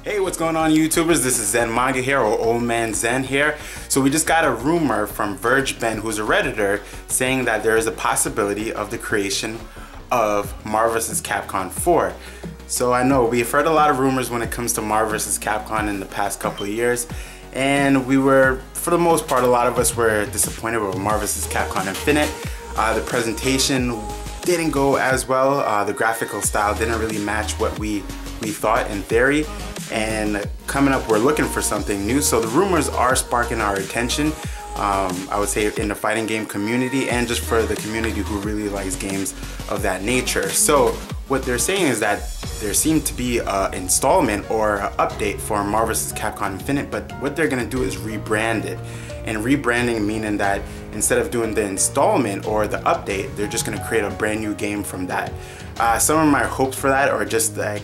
Hey, what's going on, YouTubers? This is Zen Manga here, or Old Man Zen here. So we just got a rumor from Verge Ben, who's a Redditor, saying that there is a possibility of the creation of Marvel vs. Capcom 4. So I know we've heard a lot of rumors when it comes to Marvel vs. Capcom in the past couple of years, and we were, for the most part, a lot of us were disappointed with Marvel vs. Capcom Infinite. The presentation didn't go as well. The graphical style didn't really match what we thought in theory. And coming up, we're looking for something new. So the rumors are sparking our attention. I would say in the fighting game community, and just for the community who really likes games of that nature. So what they're saying is that there seemed to be an installment or an update for Marvel vs. Capcom Infinite, but what they're gonna do is rebrand it. And rebranding meaning that instead of doing the installment or the update, they're just gonna create a brand new game from that. Some of my hopes for that are just like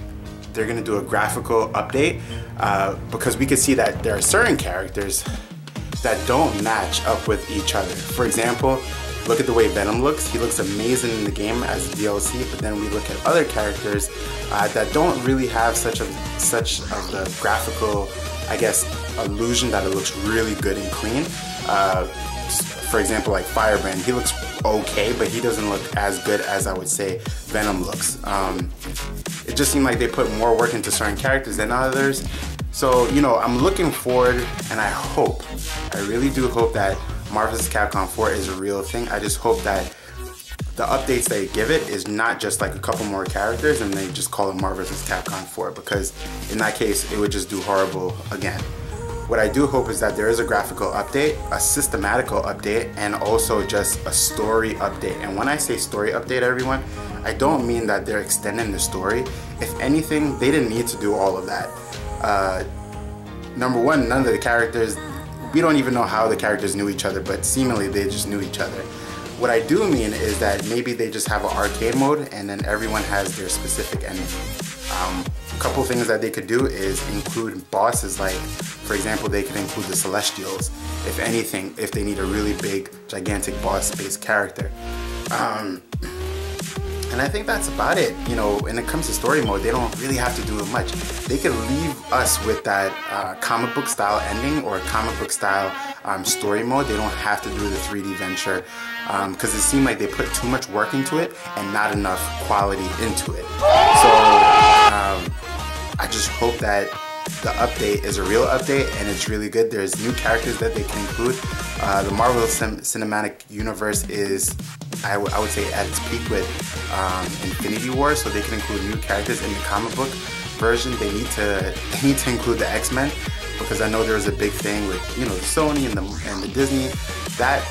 they're gonna do a graphical update, because we could see that there are certain characters that don't match up with each other. For example, look at the way Venom looks. He looks amazing in the game as DLC, but then we look at other characters that don't really have such of the graphical, I guess, illusion that it looks really good and clean. For example, like Firebrand, he looks okay, but he doesn't look as good as I would say Venom looks. It just seemed like they put more work into certain characters than others. So, you know, I'm looking forward, and I really do hope that Marvel vs. Capcom 4 is a real thing. I just hope that the updates they give it is not just like a couple more characters and they just call it Marvel vs. Capcom 4, because in that case, it would just do horrible again. What I do hope is that there is a graphical update, a systematical update, and also just a story update. And when I say story update, everyone, I don't mean that they're extending the story. If anything, they didn't need to do all of that. Number one, none of the characters, we don't even know how the characters knew each other, but seemingly they just knew each other. What I do mean is that maybe they just have an arcade mode and then everyone has their specific ending. A couple things that they could do is include bosses, like, for example, they could include the Celestials, if anything, if they need a really big, gigantic boss-based character. And I think that's about it. You know, when it comes to story mode, they don't really have to do much. They could leave us with that comic book style ending or comic book style story mode. They don't have to do the 3D venture, because it seemed like they put too much work into it and not enough quality into it. So I just hope that the update is a real update and it's really good. There's new characters that they can include. The Marvel Cinematic Universe is, I would say, at its peak with Infinity War, so they can include new characters in the comic book version. They need to include the X-Men, because I know there was a big thing with, you know, Sony and the Disney. That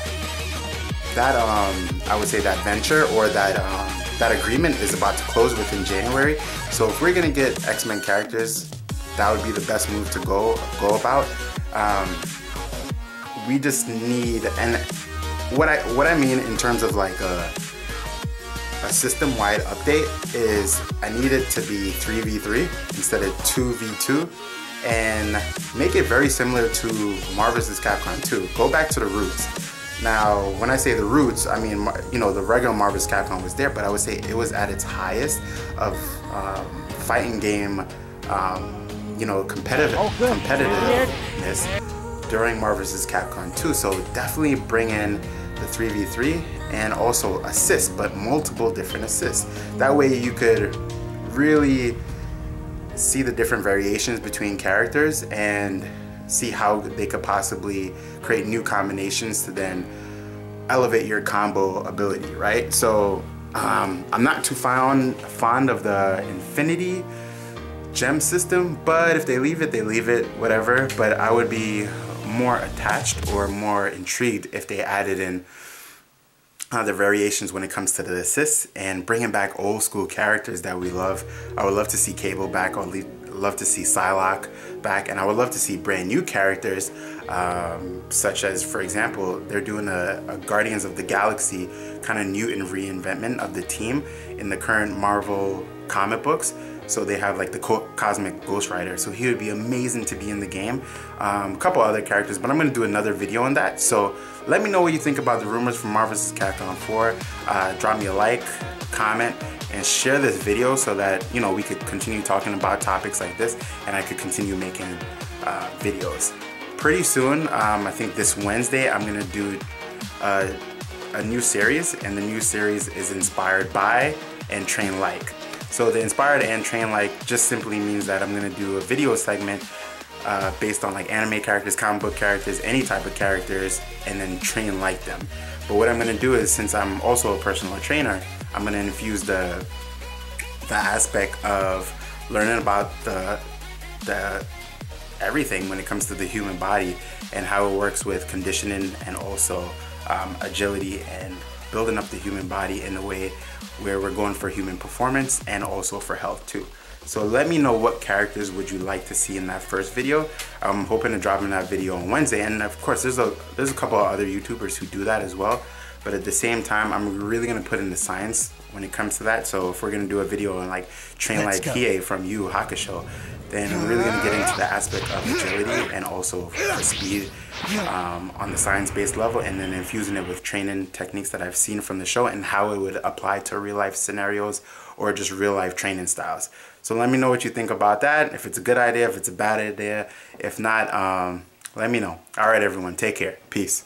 I would say that venture or that agreement is about to close within January. So if we're gonna get X-Men characters, that would be the best move to go about. We just need, and what I mean in terms of like a system-wide update is I need it to be 3v3 instead of 2v2, and make it very similar to Marvel vs. Capcom 2. Go back to the roots. Now, when I say the roots, I mean, you know, the regular Marvel vs. Capcom was there, but I would say it was at its highest of fighting game, you know, competitiveness during Marvel vs. Capcom 2. So definitely bring in the 3v3 and also assists, but multiple different assists. That way you could really see the different variations between characters and see how they could possibly create new combinations to then elevate your combo ability, right? So I'm not too fond of the Infinity gem system, but if they leave it, they leave it, whatever. But I would be more attached or more intrigued if they added in the variations when it comes to the assists and bringing back old school characters that we love. I would love to see Cable back. I would love to see Psylocke back, and I would love to see brand new characters, such as, for example, they're doing a Guardians of the Galaxy kind of new and reinventment of the team in the current Marvel comic books. So they have like the Cosmic Ghost Rider, so he would be amazing to be in the game. A couple other characters, but I'm gonna do another video on that. So let me know what you think about the rumors from Marvel vs. Capcom 4. Drop me a like, comment, and share this video so that, you know, we could continue talking about topics like this, and I could continue making videos. Pretty soon, I think this Wednesday, I'm gonna do a new series, and the new series is inspired by and train like. So the inspired and train like just simply means that I'm gonna do a video segment based on like anime characters, comic book characters, any type of characters, and then train like them. But what I'm gonna do is, since I'm also a personal trainer, I'm gonna infuse the aspect of learning about the everything when it comes to the human body and how it works with conditioning, and also agility, and building up the human body in a way where we're going for human performance and also for health too. So let me know what characters would you like to see in that first video. I'm hoping to drop in that video on Wednesday, and of course there's a couple of other YouTubers who do that as well. But at the same time, I'm really gonna put in the science when it comes to that. So if we're gonna do a video on like train like Hiei from Yu Yu Hakusho, then I'm really gonna get into the aspect of agility and also for speed on the science-based level, and then infusing it with training techniques that I've seen from the show and how it would apply to real life scenarios or just real life training styles. So let me know what you think about that. If it's a good idea, if it's a bad idea. If not, let me know. All right, everyone, take care. Peace.